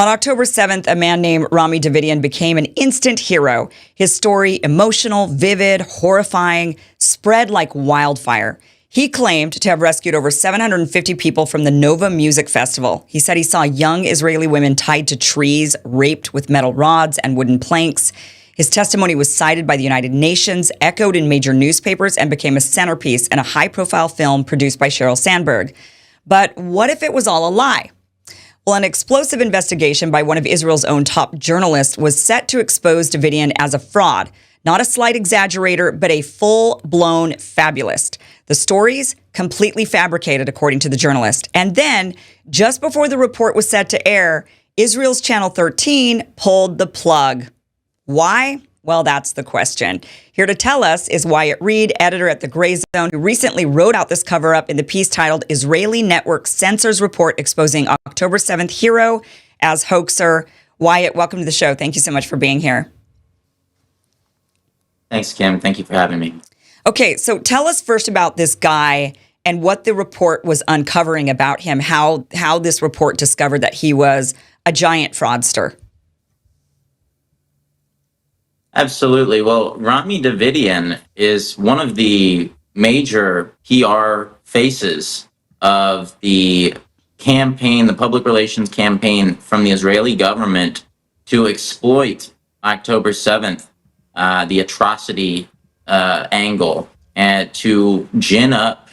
On October 7th, a man named Rami Davidian became an instant hero. His story, emotional, vivid, horrifying, spread like wildfire. He claimed to have rescued over 750 people from the Nova Music Festival. He said he saw young Israeli women tied to trees, raped with metal rods and wooden planks. His testimony was cited by the United Nations, echoed in major newspapers, and became a centerpiece in a high-profile film produced by Sheryl Sandberg. But what if it was all a lie? Well, an explosive investigation by one of Israel's own top journalists was set to expose Davidian as a fraud, not a slight exaggerator, but a full-blown fabulist. The stories completely fabricated, according to the journalist. And then, just before the report was set to air, Israel's Channel 13 pulled the plug. Why? Well, that's the question. Here to tell us is Wyatt Reed, editor at The Gray Zone, who recently wrote out this cover-up in the piece titled Israeli Network Censors Report Exposing October 7th Hero as Hoaxer. Wyatt, welcome to the show. Thank you so much for being here. Thanks, Kim. Thank you for having me. Okay, so tell us first about this guy and what the report was uncovering about him, how this report discovered that he was a giant fraudster. Absolutely. Well, Rami Davidian is one of the major PR faces of the campaign, the public relations campaign from the Israeli government to exploit October 7th, the atrocity angle, and to gin up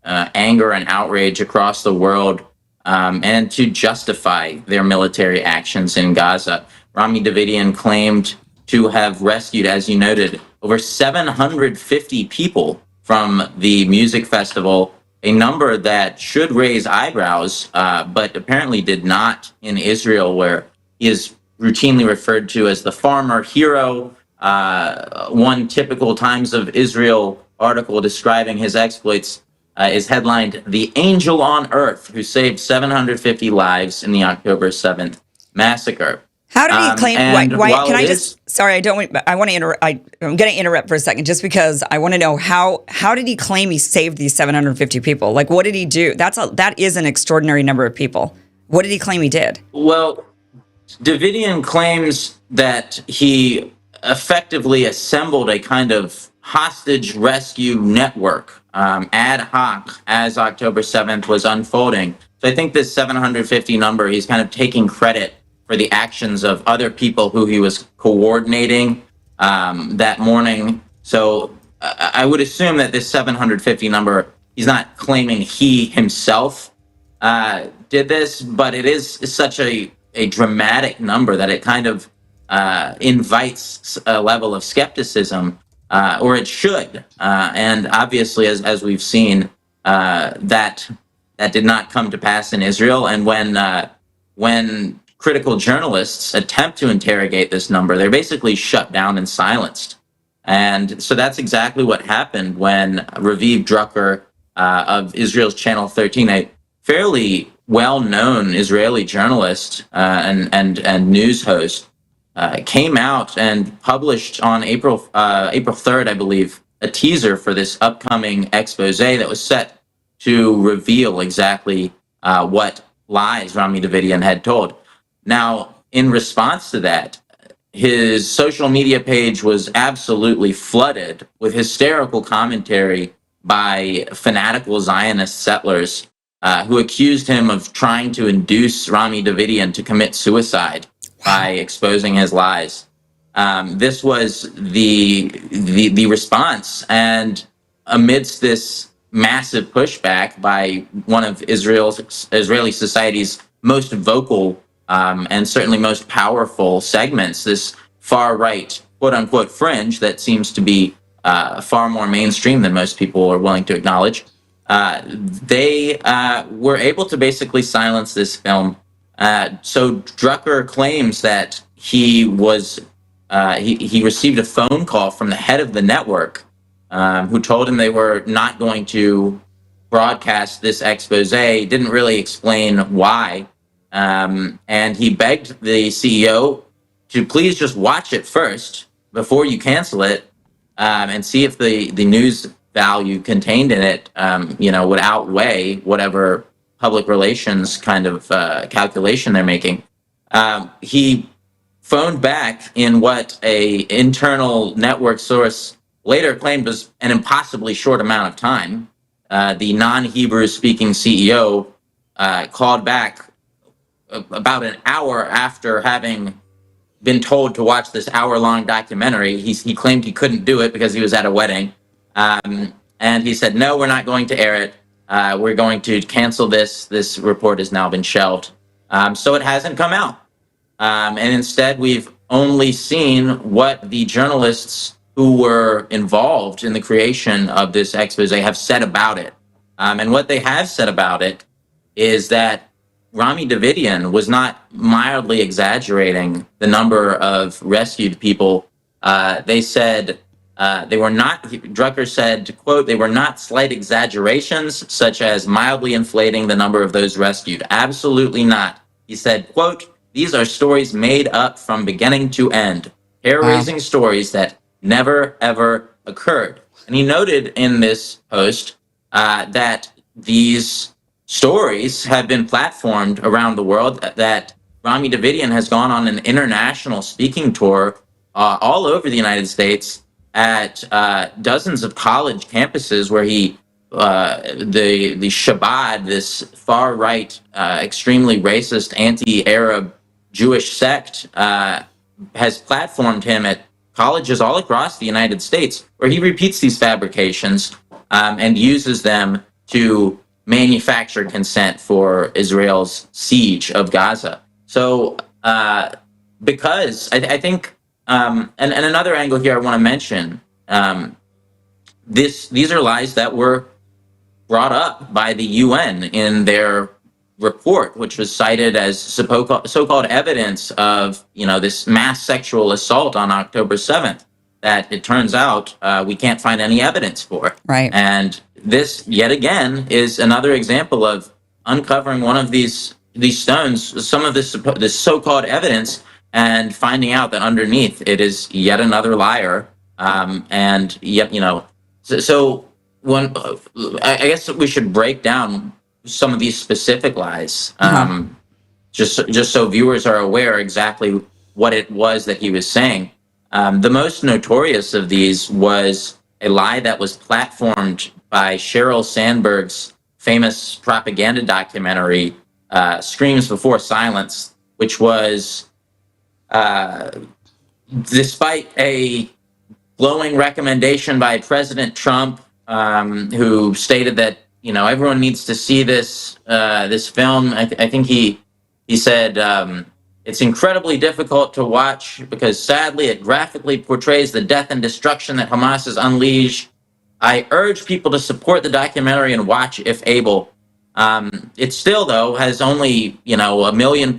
anger and outrage across the world, and to justify their military actions in Gaza. Rami Davidian claimed to have rescued, as you noted, over 750 people from the music festival, a number that should raise eyebrows, but apparently did not in Israel, where he is routinely referred to as the farmer hero. One typical Times of Israel article describing his exploits is headlined, "The Angel on Earth Who Saved 750 Lives in the October 7th Massacre." How did he claim? Why can I just? Sorry, I want to interrupt. I'm going to interrupt for a second, just because I want to know how did he claim he saved these 750 people? Like, what did he do? That is an extraordinary number of people. What did he claim he did? Well, Davidian claims that he effectively assembled a kind of hostage rescue network ad hoc as October 7th was unfolding. So I think this 750 number, he's kind of taking credit for the actions of other people who he was coordinating that morning. So I would assume that this 750 number, he's not claiming he himself did this, but it is such a dramatic number that it kind of invites a level of skepticism, or it should. And obviously, as we've seen, that did not come to pass in Israel. And when critical journalists attempt to interrogate this number, they're basically shut down and silenced. And so that's exactly what happened when Raviv Drucker of Israel's Channel 13, a fairly well-known Israeli journalist and news host, came out and published on April 3rd, I believe, a teaser for this upcoming expose that was set to reveal exactly what lies Rami Davidian had told. Now, in response to that, his social media page was absolutely flooded with hysterical commentary by fanatical Zionist settlers who accused him of trying to induce Rami Davidian to commit suicide by exposing his lies. This was the response, and amidst this massive pushback by one of Israeli society's most vocal and certainly most powerful segments, this far-right, quote-unquote, fringe that seems to be far more mainstream than most people are willing to acknowledge, they were able to basically silence this film. So Drucker claims that he received a phone call from the head of the network who told him they were not going to broadcast this expose, didn't really explain why. And he begged the CEO to please just watch it first before you cancel it, and see if the news value contained in it, would outweigh whatever public relations kind of calculation they're making. He phoned back in what a internal network source later claimed was an impossibly short amount of time. The non-Hebrew speaking CEO called back about an hour after having been told to watch this hour-long documentary. He claimed he couldn't do it because he was at a wedding. And he said, no, we're not going to air it. We're going to cancel this. This report has now been shelved. So it hasn't come out. And instead, we've only seen what the journalists who were involved in the creation of this expose have said about it. And what they have said about it is that Rami Davidian was not mildly exaggerating the number of rescued people. They said they were not, Drucker said, quote, they were not slight exaggerations, such as mildly inflating the number of those rescued. Absolutely not. He said, quote, these are stories made up from beginning to end, hair-raising stories that never, ever occurred. And he noted in this post that these stories have been platformed around the world, that Rami Davidian has gone on an international speaking tour all over the United States at dozens of college campuses where he the Shabbat, this far right, extremely racist, anti-Arab Jewish sect, has platformed him at colleges all across the United States, where he repeats these fabrications and uses them to manufacture consent for Israel's siege of Gaza. So, because I think, and another angle here I want to mention, these are lies that were brought up by the UN in their report, which was cited as so-called evidence of, this mass sexual assault on October 7th, that it turns out we can't find any evidence for. Right. And this, yet again, is another example of uncovering one of these stones, some of this so-called evidence, and finding out that underneath it is yet another liar. And yet, so when I guess we should break down some of these specific lies, just so viewers are aware exactly what it was that he was saying. The most notorious of these was a lie that was platformed by Sheryl Sandberg's famous propaganda documentary, Screams Before Silence, which was, despite a glowing recommendation by President Trump, who stated that everyone needs to see this film. I think he said it's incredibly difficult to watch because sadly it graphically portrays the death and destruction that Hamas has unleashed. I urge people to support the documentary and watch if able. It still, though, has only 1.3 million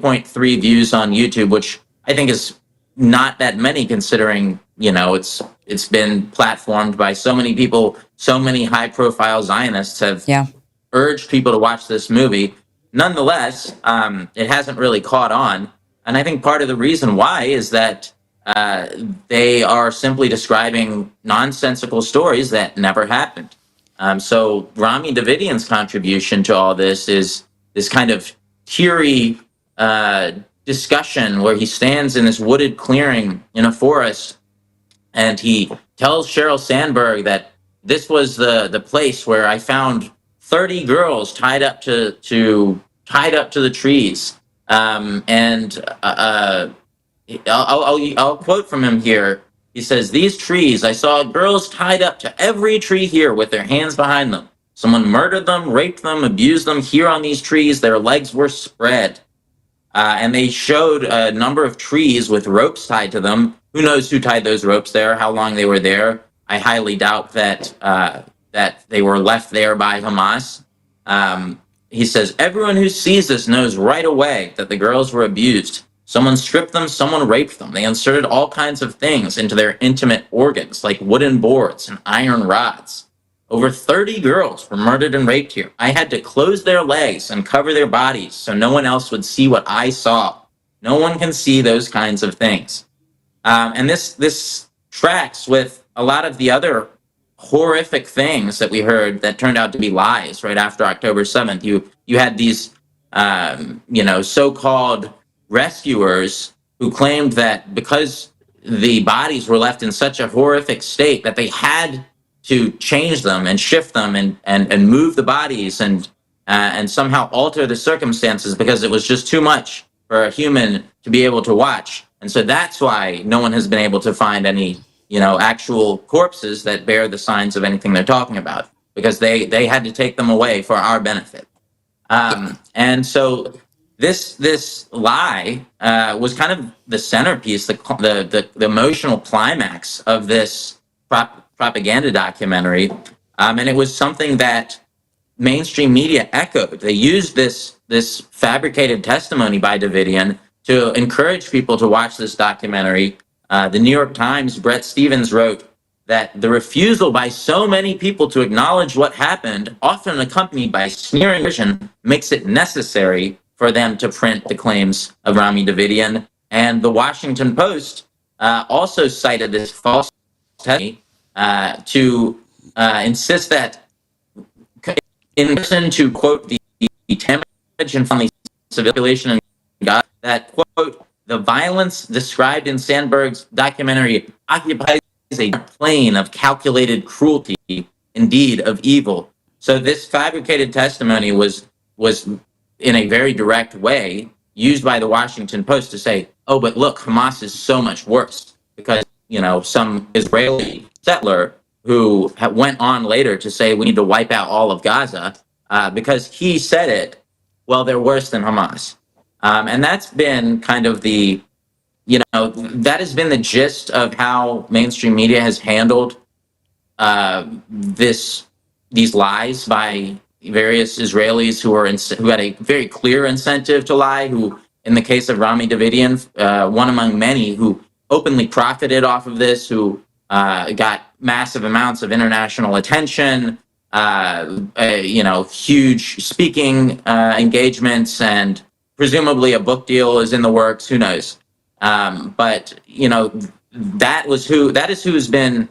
views on YouTube, which I think is not that many, considering it's been platformed by so many people. So many high-profile Zionists have urged people to watch this movie. Nonetheless, it hasn't really caught on, and I think part of the reason why is that they are simply describing nonsensical stories that never happened. So Rami Davidian's contribution to all this is this kind of teary discussion where he stands in this wooded clearing in a forest, and he tells Sheryl Sandberg that this was the place where I found 30 girls tied up to the trees. I'll quote from him here. He says, "These trees, I saw girls tied up to every tree here with their hands behind them. Someone murdered them, raped them, abused them. Here on these trees, their legs were spread." And they showed a number of trees with ropes tied to them. Who knows who tied those ropes there, how long they were there. I highly doubt that they were left there by Hamas. He says, "Everyone who sees this knows right away that the girls were abused. Someone stripped them, someone raped them. They inserted all kinds of things into their intimate organs, like wooden boards and iron rods. Over 30 girls were murdered and raped here. I had to close their legs and cover their bodies so no one else would see what I saw. No one can see those kinds of things." And this tracks with a lot of the other horrific things that we heard that turned out to be lies right after October 7th. You had these, so-called rescuers who claimed that because the bodies were left in such a horrific state that they had to change them and shift them and move the bodies and somehow alter the circumstances because it was just too much for a human to be able to watch. And so that's why no one has been able to find any, actual corpses that bear the signs of anything they're talking about, because they had to take them away for our benefit. And so this lie was kind of the centerpiece, the emotional climax of this propaganda documentary, and it was something that mainstream media echoed. They used this fabricated testimony by Davidian to encourage people to watch this documentary. The New York Times, Bret Stephens wrote that the refusal by so many people to acknowledge what happened, often accompanied by sneering derision, makes it necessary for them to print the claims of Rami Davidian. And the Washington Post also cited this false testimony to insist that, in addition to, quote, the damage and family civilian in Gaza, that, quote, the violence described in Sandberg's documentary occupies a plane of calculated cruelty, indeed of evil. So this fabricated testimony was in a very direct way used by the Washington Post to say, oh, but look, Hamas is so much worse, because, some Israeli settler who went on later to say we need to wipe out all of Gaza, because he said it, well, they're worse than Hamas. And that's been kind of that has been the gist of how mainstream media has handled these lies by various Israelis who had a very clear incentive to lie, who, in the case of Rami Davidian, one among many who openly profited off of this, who got massive amounts of international attention, huge speaking engagements, and presumably a book deal is in the works. Who knows? But that is who's been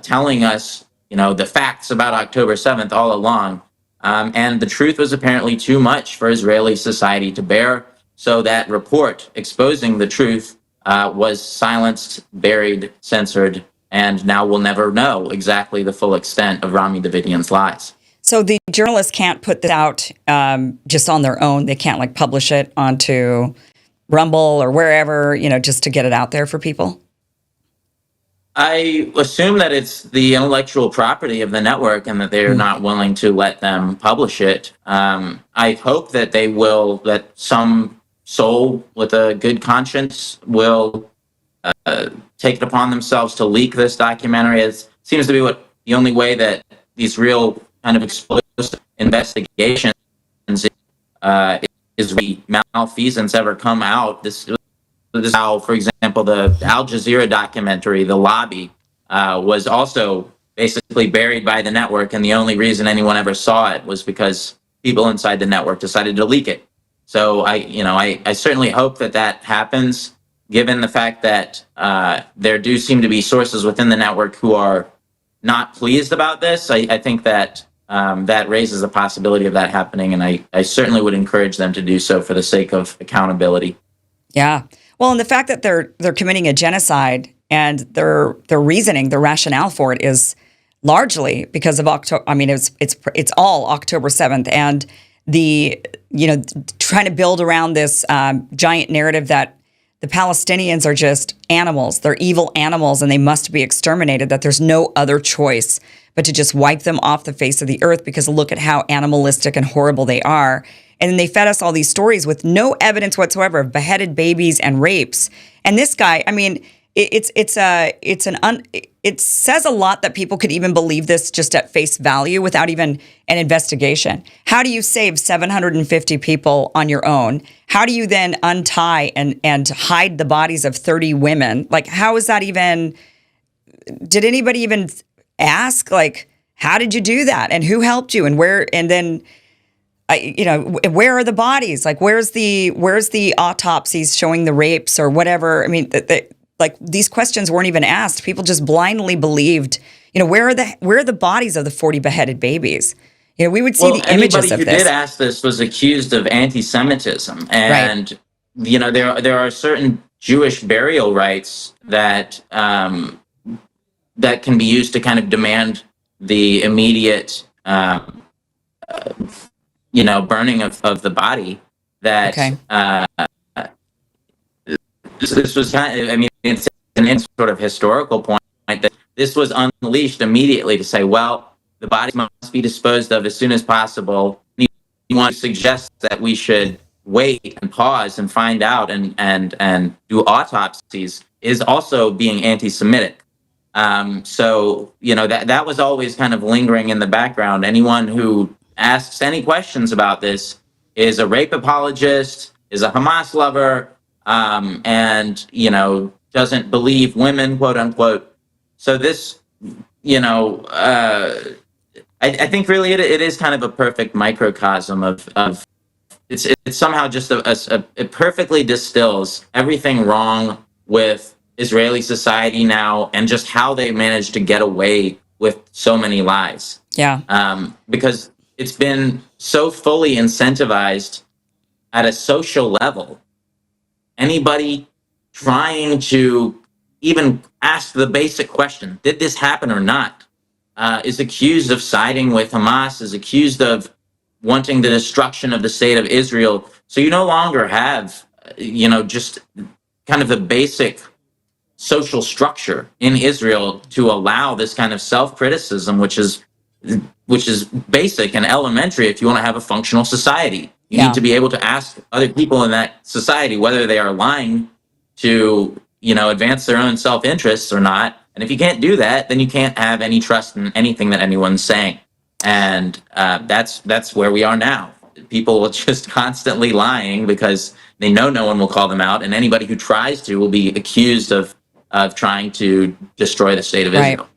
telling us, the facts about October 7th all along. And the truth was apparently too much for Israeli society to bear. So that report exposing the truth was silenced, buried, censored, and now we'll never know exactly the full extent of Rami Davidian's lies. So the journalists can't put this out just on their own. They can't publish it onto Rumble or wherever, just to get it out there for people? I assume that it's the intellectual property of the network and that they're not willing to let them publish it. I hope that that some soul with a good conscience will take it upon themselves to leak this documentary. It seems to be the only way that these real kind of explosive investigations is malfeasance ever come out. This is how, for example, the Al Jazeera documentary, The Lobby, was also basically buried by the network, and the only reason anyone ever saw it was because people inside the network decided to leak it. So I certainly hope that happens, given the fact that there do seem to be sources within the network who are not pleased about this. I think that that raises the possibility of that happening, and I certainly would encourage them to do so for the sake of accountability. Yeah. Well, and the fact that they're committing a genocide, and their reasoning, their rationale for it is largely because of October. I mean, it's all October 7th, and the trying to build around this giant narrative that the Palestinians are just animals. They're evil animals, and they must be exterminated. That there's no other choice but to just wipe them off the face of the earth, because look at how animalistic and horrible they are. And then they fed us all these stories with no evidence whatsoever of beheaded babies and rapes. And this guy, I mean, it says a lot that people could even believe this just at face value without even an investigation. How do you save 750 people on your own? How do you then untie and hide the bodies of 30 women? How is that even? Did anybody even ask? How did you do that? And who helped you? And where? And then, where are the bodies? Where's the autopsies showing the rapes or whatever? I mean, these questions weren't even asked. People just blindly believed. Where are the bodies of the 40 beheaded babies? We would see the images of this. Anybody who did ask this was accused of anti-Semitism, and there are certain Jewish burial rites that that can be used to kind of demand the immediate burning of the body. That Okay. this was kind of, I mean, it's an sort of historical point that this was unleashed immediately to say, well, the body must be disposed of as soon as possible. You want to suggest that we should wait and pause and find out and do autopsies is also being anti-Semitic. So that was always kind of lingering in the background. Anyone who asks any questions about this is a rape apologist, is a Hamas lover, and doesn't believe women, quote unquote. So this, I think really it is kind of a perfect microcosm of it somehow just it perfectly distills everything wrong with Israeli society now and just how they managed to get away with so many lies. Yeah. Because it's been so fully incentivized at a social level. Anybody trying to even ask the basic question, did this happen or not, is accused of siding with Hamas, is accused of wanting the destruction of the state of Israel. So you no longer have, just kind of the basic social structure in Israel to allow this kind of self-criticism, which is basic and elementary if you want to have a functional society. You need to be able to ask other people in that society whether they are lying to, advance their own self-interests or not. And if you can't do that, then you can't have any trust in anything that anyone's saying. And that's where we are now. People are just constantly lying because they know no one will call them out, and anybody who tries to will be accused of trying to destroy the state of Israel.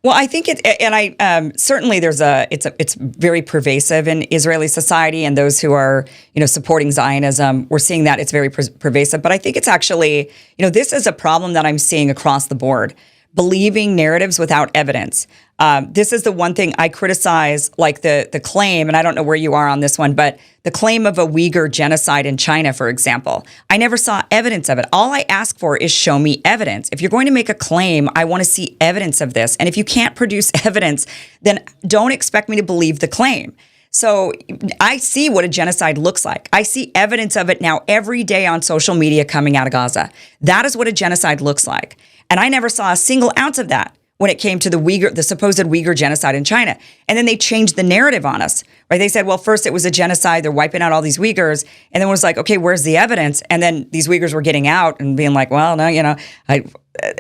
Well, I think certainly it's very pervasive in Israeli society, and those who are supporting Zionism, we're seeing that it's very pervasive. But I think it's actually this is a problem that I'm seeing across the board. Believing narratives without evidence. This is the one thing I criticize, like the claim, and I don't know where you are on this one, but the claim of a Uyghur genocide in China, for example. I never saw evidence of it. All I ask for is show me evidence. If you're going to make a claim, I want to see evidence of this. And if you can't produce evidence, then don't expect me to believe the claim. So I see what a genocide looks like. I see evidence of it now every day on social media coming out of Gaza. That is what a genocide looks like. And I never saw a single ounce of that when it came to the supposed Uyghur genocide in China. And then they changed the narrative on us, right? They said, well, first it was a genocide. They're wiping out all these Uyghurs. And then it was like, okay, where's the evidence? And then these Uyghurs were getting out and being like, well, no,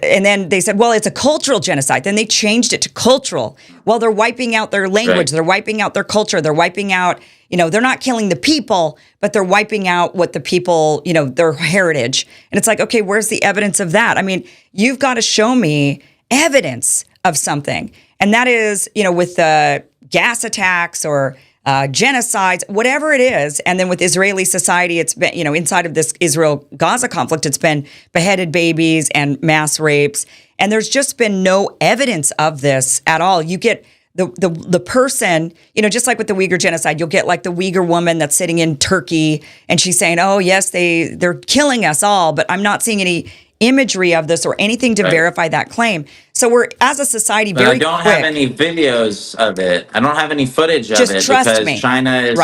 and then they said, well, it's a cultural genocide. Then they changed it to cultural. Well, they're wiping out their language. Right. They're wiping out their culture. They're wiping out, they're not killing the people, but they're wiping out what the people, their heritage. And it's like, okay, where's the evidence of that? I mean, you've got to show me evidence of something. And that is, with the gas attacks or genocides, whatever it is. And then with Israeli society, it's been, inside of this Israel-Gaza conflict, it's been beheaded babies and mass rapes. And there's just been no evidence of this at all. You get the person, just like with the Uyghur genocide, you'll get like the Uyghur woman that's sitting in Turkey and she's saying, oh, yes, they're killing us all, but I'm not seeing any imagery of this or anything to verify that claim. So we're, as a society, very quick. I don't have any videos of it. I don't have any footage of it because China is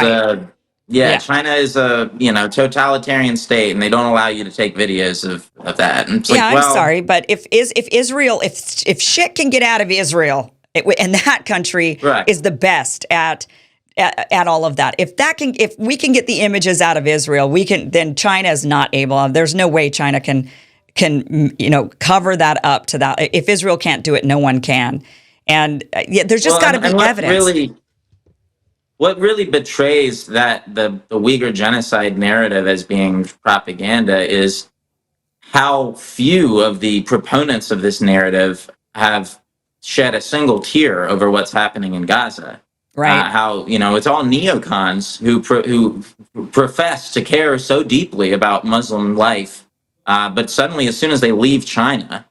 China is a totalitarian state, and they don't allow you to take videos of that. And it's I'm sorry, but if Israel, if shit can get out of Israel, and that country is the best at all of that. If we can get the images out of Israel, then China is not able. There's no way China can cover that up to that. If Israel can't do it, no one can. And there's just got to be evidence. What really betrays that the Uyghur genocide narrative as being propaganda is how few of the proponents of this narrative have shed a single tear over what's happening in Gaza. Right. How it's all neocons who profess to care so deeply about Muslim life. But suddenly, as soon as they leave China,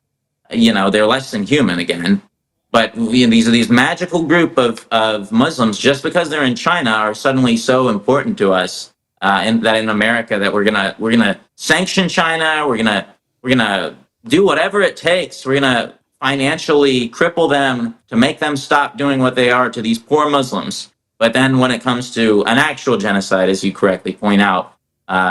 they're less than human again. But these magical group of Muslims, just because they're in China, are suddenly so important to us in America, that we're gonna sanction China, we're gonna do whatever it takes, we're gonna financially cripple them to make them stop doing what they are to these poor Muslims. But then when it comes to an actual genocide, as you correctly point out,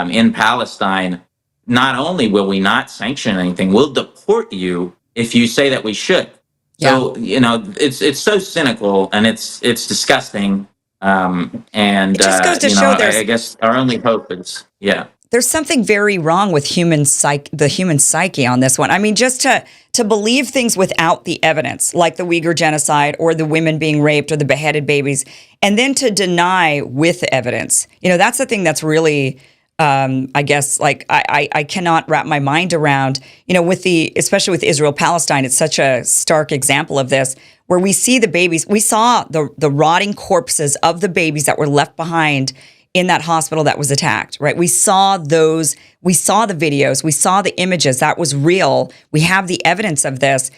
in Palestine, not only will we not sanction anything, we'll deport you if you say that we should. Yeah. So it's so cynical, and it's disgusting. And It just goes to show I guess our only hope is, yeah. there's something very wrong with the human psyche on this one. I mean, just to believe things without the evidence, like the Uyghur genocide or the women being raped or the beheaded babies, and then to deny with evidence. That's the thing that's really, I guess, like I cannot wrap my mind around. Especially with Israel Palestine, it's such a stark example of this, where we see the babies. We saw the rotting corpses of the babies that were left behind in that hospital that was attacked, right? We saw those, we saw the videos, we saw the images. That was real. We have the evidence of this.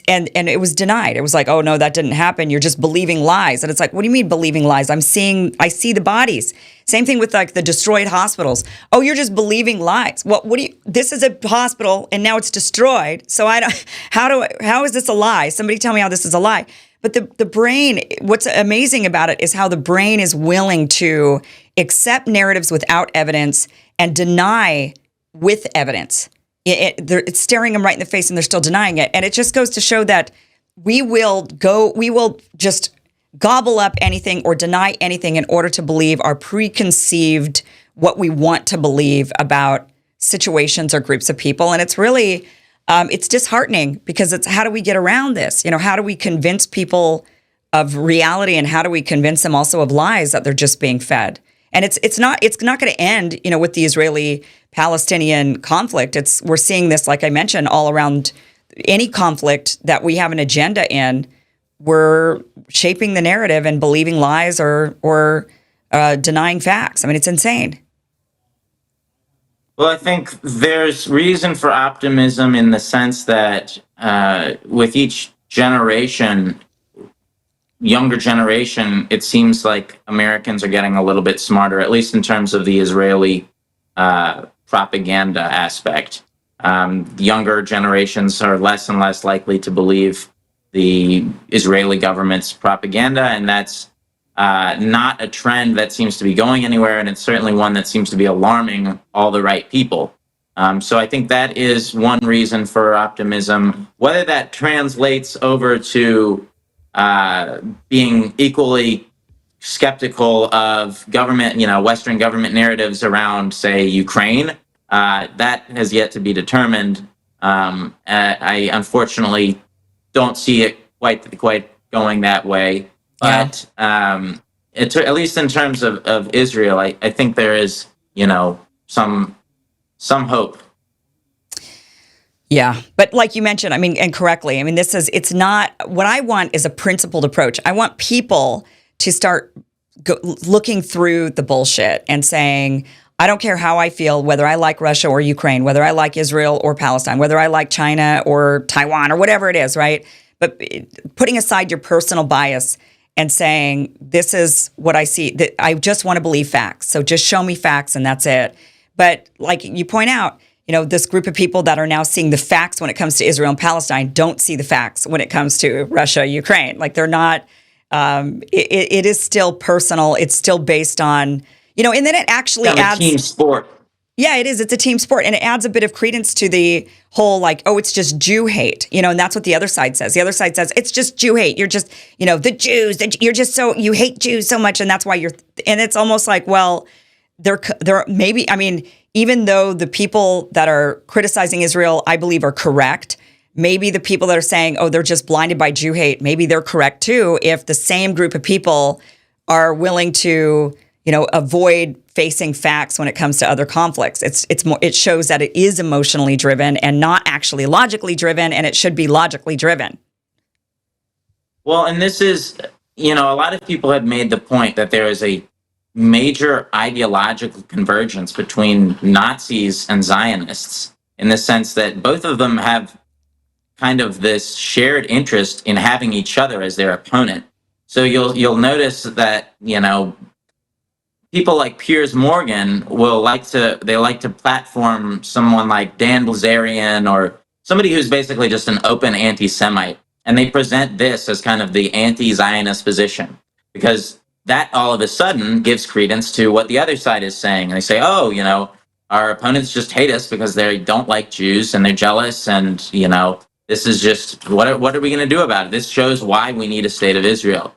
And it was denied. It was like, oh no, that didn't happen. You're just believing lies. And it's like, what do you mean believing lies? I see the bodies. Same thing with like the destroyed hospitals. Oh, you're just believing lies. This is a hospital and now it's destroyed. So how is this a lie? Somebody tell me how this is a lie. But the brain, what's amazing about it is how the brain is willing to accept narratives without evidence and deny with evidence. It's staring them right in the face and they're still denying it. And it just goes to show that we will just gobble up anything or deny anything in order to believe our preconceived, what we want to believe about situations or groups of people. And it's really... it's disheartening, because it's, how do we get around this? How do we convince people of reality, and how do we convince them also of lies that they're just being fed? And it's not going to end, with the Israeli-Palestinian conflict. We're seeing this, like I mentioned, all around any conflict that we have an agenda in. We're shaping the narrative and believing lies or denying facts. I mean, it's insane. Well, I think there's reason for optimism in the sense that with each generation, younger generation, it seems like Americans are getting a little bit smarter, at least in terms of the Israeli propaganda aspect. Younger generations are less and less likely to believe the Israeli government's propaganda, and that's not a trend that seems to be going anywhere, and it's certainly one that seems to be alarming all the right people. So I think that is one reason for optimism. Whether that translates over to being equally skeptical of government, Western government narratives around, say, Ukraine, that has yet to be determined. I unfortunately don't see it quite going that way. But at least in terms of Israel, I think there is, some hope. Yeah. But like you mentioned, I mean, and correctly, I mean, it's not, what I want is a principled approach. I want people to start looking through the bullshit and saying, I don't care how I feel, whether I like Russia or Ukraine, whether I like Israel or Palestine, whether I like China or Taiwan or whatever it is, right? But putting aside your personal bias and saying, this is what I see, that I just want to believe facts. So just show me facts and that's it. But like you point out, this group of people that are now seeing the facts when it comes to Israel and Palestine don't see the facts when it comes to Russia, Ukraine. Like they're not, it is still personal. It's still based on, and then it actually adds a team sport. Yeah, it is. It's a team sport. And it adds a bit of credence to the whole, like, oh, it's just Jew hate, and that's what the other side says. The other side says, it's just Jew hate. You're just, the Jews, you're just you hate Jews so much. And that's why and it's almost like, well, there maybe, I mean, even though the people that are criticizing Israel, I believe, are correct, maybe the people that are saying, oh, they're just blinded by Jew hate, maybe they're correct too, if the same group of people are willing to, avoid facing facts when it comes to other conflicts. It shows that it is emotionally driven and not actually logically driven, and it should be logically driven. Well, and this is, a lot of people have made the point that there is a major ideological convergence between Nazis and Zionists, in the sense that both of them have kind of this shared interest in having each other as their opponent. So you'll notice that, people like Piers Morgan they like to platform someone like Dan Bilzerian or somebody who's basically just an open anti-Semite, and they present this as kind of the anti-Zionist position, because that all of a sudden gives credence to what the other side is saying. And they say, oh, our opponents just hate us because they don't like Jews and they're jealous, and this is just what are we going to do about it? This shows why we need a state of Israel.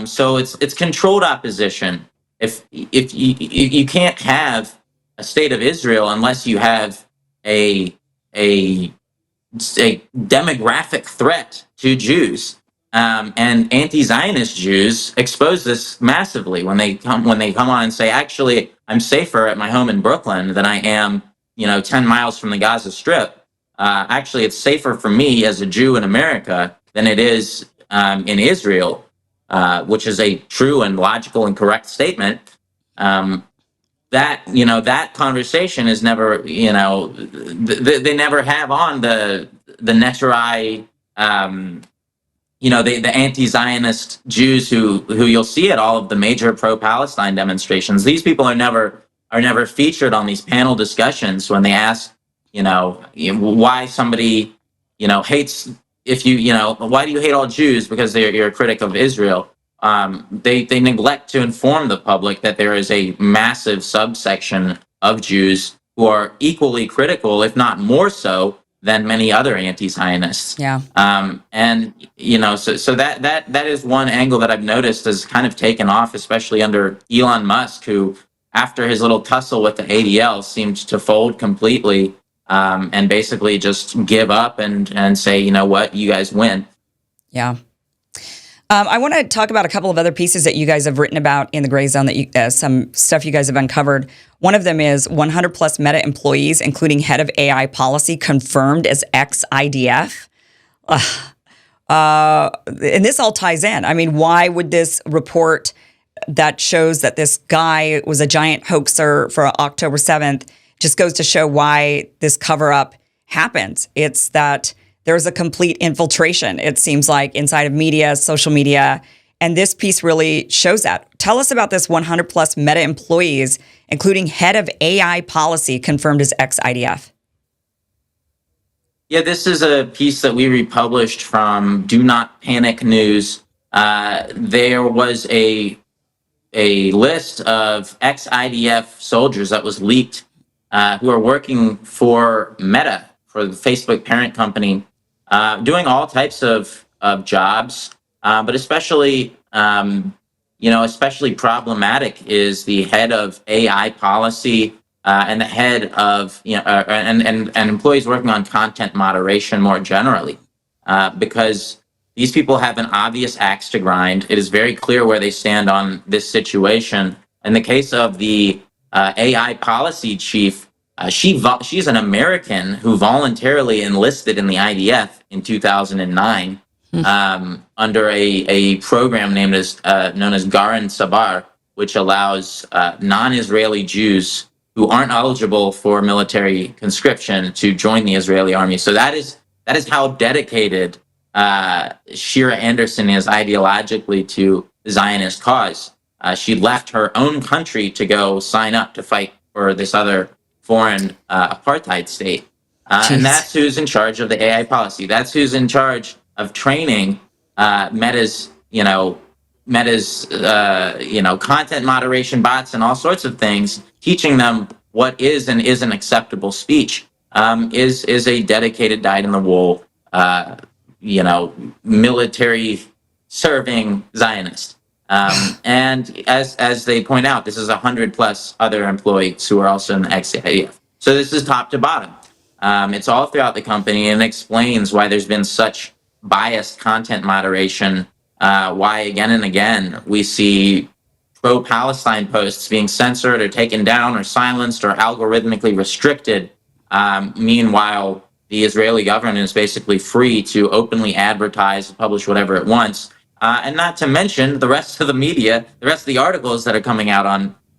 So it's controlled opposition. If you can't have a state of Israel unless you have a a demographic threat to Jews, and anti-Zionist Jews expose this massively when they come on and say, actually, I'm safer at my home in Brooklyn than I am 10 miles from the Gaza Strip. Actually, it's safer for me as a Jew in America than it is in Israel, which is a true and logical and correct statement. That conversation is never, they never have on the Neturei, the anti-Zionist Jews who you'll see at all of the major pro-Palestine demonstrations. These people are never featured on these panel discussions when they ask, why somebody, hates, why do you hate all Jews? Because you're a critic of Israel. They neglect to inform the public that there is a massive subsection of Jews who are equally critical, if not more so, than many other anti-Zionists. Yeah. And so that is one angle that I've noticed has kind of taken off, especially under Elon Musk, who, after his little tussle with the ADL, seemed to fold completely, and basically just give up and say, you know what, you guys win. Yeah. I want to talk about a couple of other pieces that you guys have written about in the Gray Zone, that some stuff you guys have uncovered. One of them is 100 plus Meta employees, including head of AI policy, confirmed as ex-IDF. And this all ties in. I mean, why would this report that shows that this guy was a giant hoaxer for October 7th just goes to show why this cover-up happens? It's that there's a complete infiltration, it seems like, inside of media, social media, and this piece really shows that. Tell us about this 100 plus Meta employees, including head of AI policy, confirmed as ex-IDF. Yeah, this is a piece that we republished from Do Not Panic News. There was a list of ex-IDF soldiers that was leaked, who are working for Meta, for the Facebook parent company, doing all types of jobs, but especially problematic is the head of AI policy, and the head of and employees working on content moderation more generally, because these people have an obvious axe to grind. It is very clear where they stand on this situation. In the case of the AI policy chief, she's an American who voluntarily enlisted in the IDF in 2009, under a program known as Garin Sabar, which allows non-Israeli Jews who aren't eligible for military conscription to join the Israeli army. So that is how dedicated Shira Anderson is ideologically to the Zionist cause. She left her own country to go sign up to fight for this other foreign apartheid state. And that's who's in charge of the AI policy. That's who's in charge of training Meta's content moderation bots and all sorts of things, teaching them what is and isn't acceptable speech. Is a dedicated, dyed-in-the-wool, military serving Zionist. And as they point out, this is 100 plus other employees who are also in the ex-IDF. So this is top to bottom. It's all throughout the company, and explains why there's been such biased content moderation, why again and again we see pro-Palestine posts being censored or taken down or silenced or algorithmically restricted. Meanwhile, the Israeli government is basically free to openly advertise and publish whatever it wants. And not to mention the rest of the media, the rest of the articles that are coming out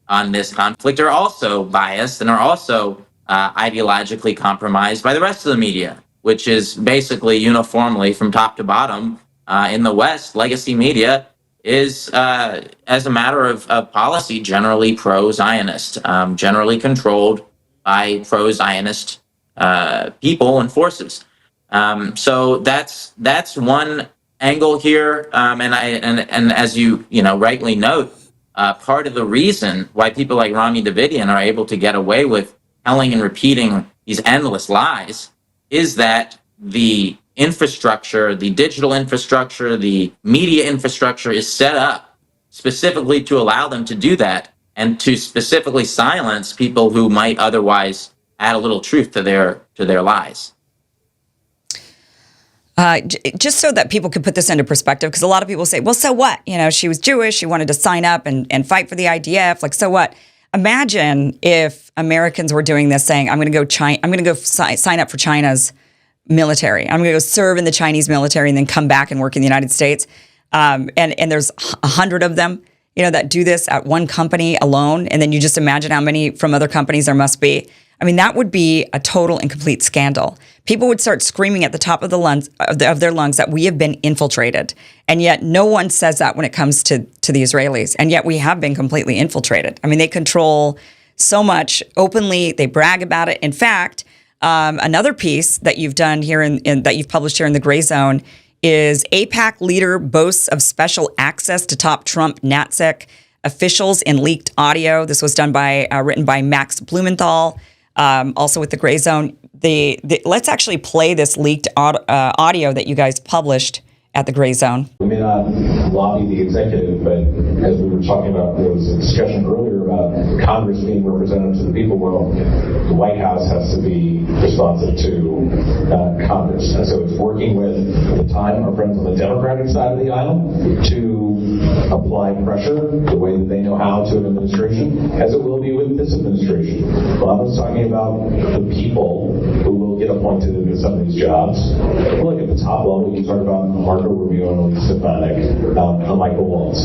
on this conflict are also biased and are also ideologically compromised by the rest of the media, which is basically uniformly from top to bottom in the West, legacy media is, as a matter of policy, generally pro-Zionist, generally controlled by pro-Zionist people and forces. So that's one angle here, and as you know rightly note, part of the reason why people like Rami Davidian are able to get away with telling and repeating these endless lies is that the infrastructure, the digital infrastructure, the media infrastructure is set up specifically to allow them to do that and to specifically silence people who might otherwise add a little truth to their lies. Just so that people can put this into perspective, because a lot of people say, well, so what? You know, she was Jewish. She wanted to sign up and fight for the IDF. Like, so what? Imagine if Americans were doing this, saying, I'm going to go sign up for China's military. I'm going to go serve in the Chinese military and then come back and work in the United States. And there's 100 of them, you know, that do this at one company alone. And then you just imagine how many from other companies there must be. I mean, that would be a total and complete scandal. People would start screaming at the top of their lungs that we have been infiltrated. And yet no one says that when it comes to the Israelis. And yet we have been completely infiltrated. I mean, they control so much openly. They brag about it. In fact, another piece that you've done here that you've published here in the Gray Zone is AIPAC leader boasts of special access to top Trump NatSec officials in leaked audio. This was done written by Max Blumenthal. Also with the Gray Zone, let's actually play this leaked audio that you guys published at the Gray Zone. We may not lobby the executive, but as we were talking about, there was a discussion earlier about Congress being representative to the people. Well, the White House has to be responsive to Congress. And so it's working with, at the time, our friends on the Democratic side of the aisle to apply pressure the way that they know how to an administration, as it will be with this administration. Well, I was talking about the people who will get appointed into some of these jobs. Look, at the top level, you talk about Marco Rubio and Elise Stefanik and Michael Waltz.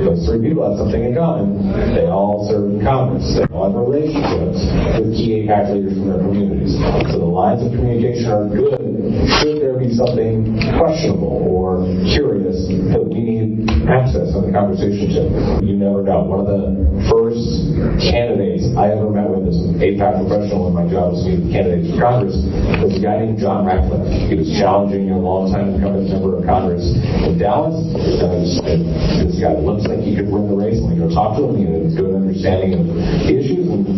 Those three people have something in common. They all serve in Congress. They all have relationships with key AIPAC leaders from their communities. So the lines of communication are good. Should there be something questionable or curious that we need access on the conversation to? You never know. One of the first candidates I ever met with as an AIPAC professional when my job was to meet with candidates for Congress was a guy named John Ratcliffe. He was challenging a longtime incumbent member of Congress in Dallas. This guy looks like he could win the race. When we go talk to him, he had a good understanding of the issues. And a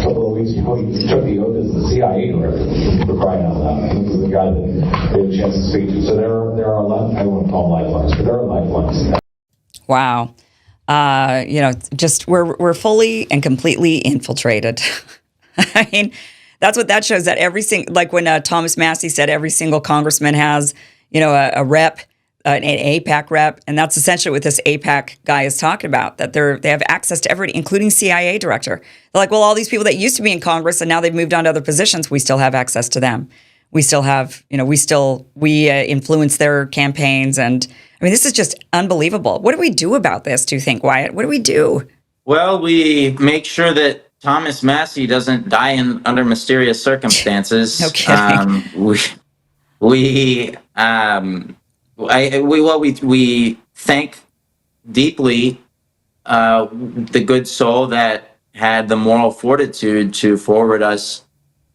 couple of weeks ago, he took the oath as the CIA director, for crying out loud. This is the guy that we had a chance to speak to. So there are I don't want to call them lifelines, but there are lifelines. Wow. Just we're fully and completely infiltrated. I mean, that's what that shows, that every single, like when Thomas Massey said every single congressman has, a rep, an AIPAC rep. And that's essentially what this AIPAC guy is talking about, that they have access to everybody, including CIA director. They're like, well, all these people that used to be in Congress and now they've moved on to other positions, we still have access to them. We still have, we influence their campaigns. And I mean, this is just unbelievable. What do we do about this, do you think, Wyatt? What do we do? Well, we make sure that Thomas Massey doesn't die under mysterious circumstances. No kidding. We thank deeply the good soul that had the moral fortitude to forward us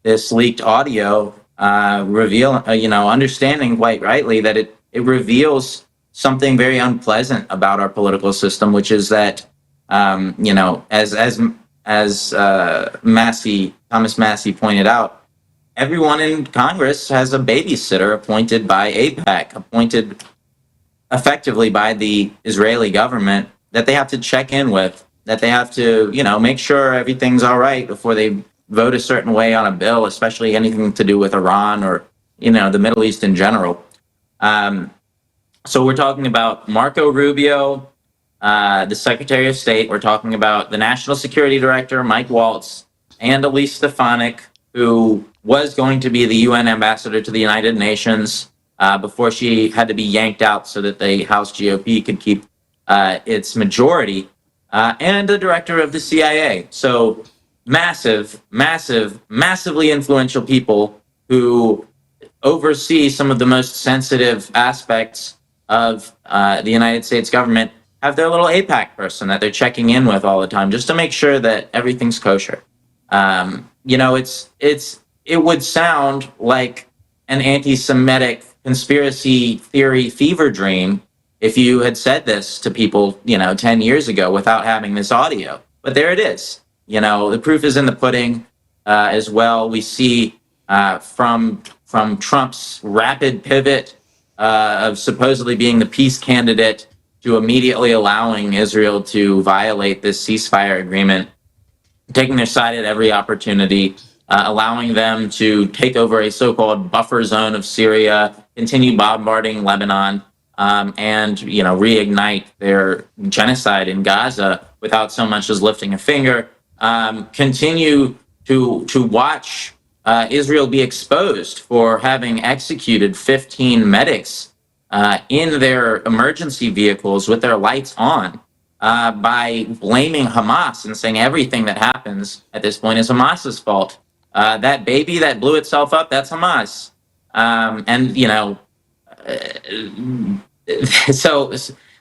this leaked audio, understanding quite rightly that it reveals something very unpleasant about our political system, which is that as Thomas Massey pointed out, everyone in Congress has a babysitter appointed by AIPAC, appointed effectively by the Israeli government, that they have to check in with, that they have to, make sure everything's all right before they vote a certain way on a bill, especially anything to do with Iran or, the Middle East in general. So we're talking about Marco Rubio, the Secretary of State. We're talking about the National Security Director, Mike Waltz, and Elise Stefanik, who was going to be the UN ambassador to the United Nations before she had to be yanked out so that the House GOP could keep its majority, and the director of the CIA. So massively influential people who oversee some of the most sensitive aspects of the United States government, have their little APAC person that they're checking in with all the time, just to make sure that everything's kosher. It would sound like an anti-Semitic conspiracy theory fever dream if you had said this to people, 10 years ago without having this audio. But there it is. The proof is in the pudding as well. We see from Trump's rapid pivot of supposedly being the peace candidate to immediately allowing Israel to violate this ceasefire agreement, taking their side at every opportunity, allowing them to take over a so-called buffer zone of Syria, continue bombarding Lebanon, and reignite their genocide in Gaza without so much as lifting a finger. Continue to watch Israel be exposed for having executed 15 medics in their emergency vehicles with their lights on, by blaming Hamas and saying everything that happens at this point is Hamas's fault. That baby that blew itself up, that's Hamas.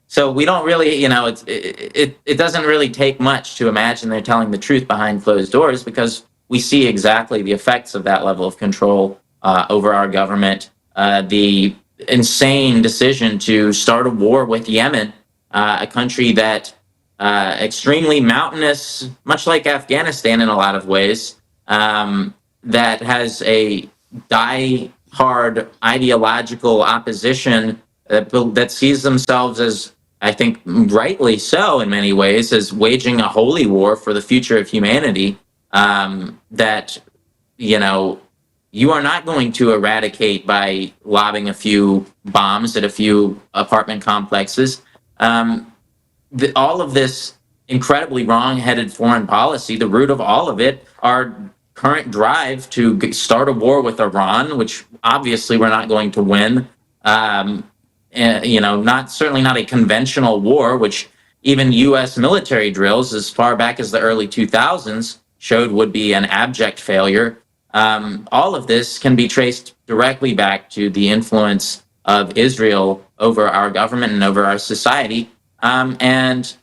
So we don't really, it doesn't really take much to imagine they're telling the truth behind closed doors, because we see exactly the effects of that level of control over our government. The insane decision to start a war with Yemen, a country that extremely mountainous, much like Afghanistan in a lot of ways, that has a die-hard ideological opposition that sees themselves as, I think rightly so in many ways, as waging a holy war for the future of humanity, that, you are not going to eradicate by lobbing a few bombs at a few apartment complexes. All of this incredibly wrong-headed foreign policy, the root of all of it, our current drive to start a war with Iran, which obviously we're not going to win. Certainly not a conventional war, which even U.S. military drills as far back as the early 2000s showed would be an abject failure. All of this can be traced directly back to the influence of Israel over our government and over our society. It's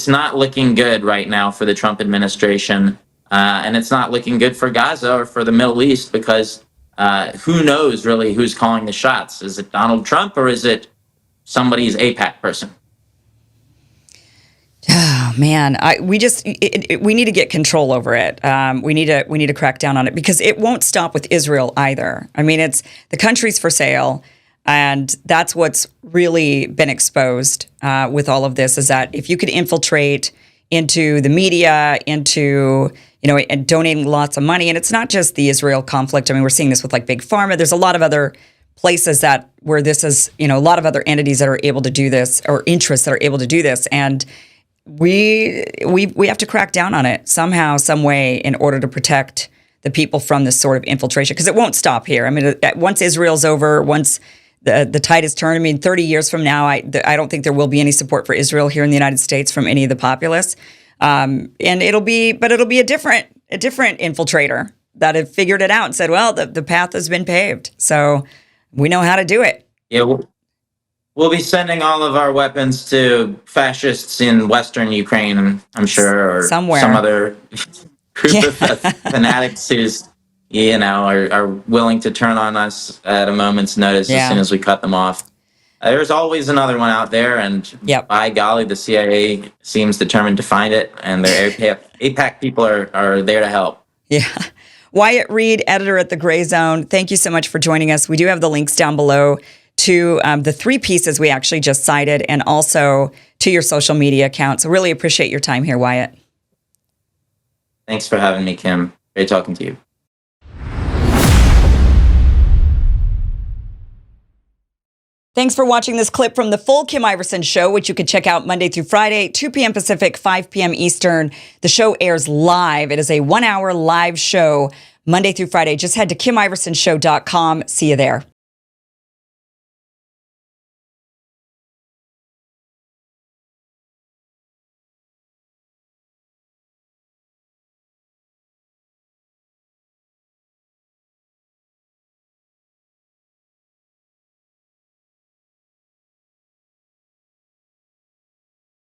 not looking good right now for the Trump administration, and it's not looking good for Gaza or for the Middle East, because who knows really who's calling the shots? Is it Donald Trump, or is it somebody's APAC person? Oh man, we need to get control over it. We need to crack down on it, because it won't stop with Israel either. I mean, it's the country's for sale, and that's what's really been exposed with all of this, is that if you could infiltrate into the media, into and donating lots of money, and it's not just the Israel conflict. I mean, we're seeing this with like Big Pharma. There's a lot of other places where this is, a lot of other entities that are able to do this, or interests that are able to do this, and we have to crack down on it somehow, some way, in order to protect the people from this sort of infiltration, because it won't stop here. I mean, once Israel's over, once the tide is turned, I mean, 30 years from now, I don't think there will be any support for Israel here in the United States from any of the populace, and it'll be a different infiltrator that have figured it out and said, well, the path has been paved, so we know how to do it. Yeah. We'll be sending all of our weapons to fascists in Western Ukraine, I'm sure, or somewhere, some other group of fanatics who's, are willing to turn on us at a moment's notice as soon as we cut them off. There's always another one out there, and by golly, the CIA seems determined to find it, and their APAC people are there to help. Yeah. Wyatt Reed, editor at The Gray Zone, thank you so much for joining us. We do have the links down below to the 3 pieces we actually just cited, and also to your social media account. So really appreciate your time here, Wyatt. Thanks for having me, Kim. Great talking to you. Thanks for watching this clip from the full Kim Iverson Show, which you can check out Monday through Friday, 2 p.m. Pacific, 5 p.m. Eastern. The show airs live. It is a 1-hour live show Monday through Friday. Just head to KimIversonShow.com. See you there.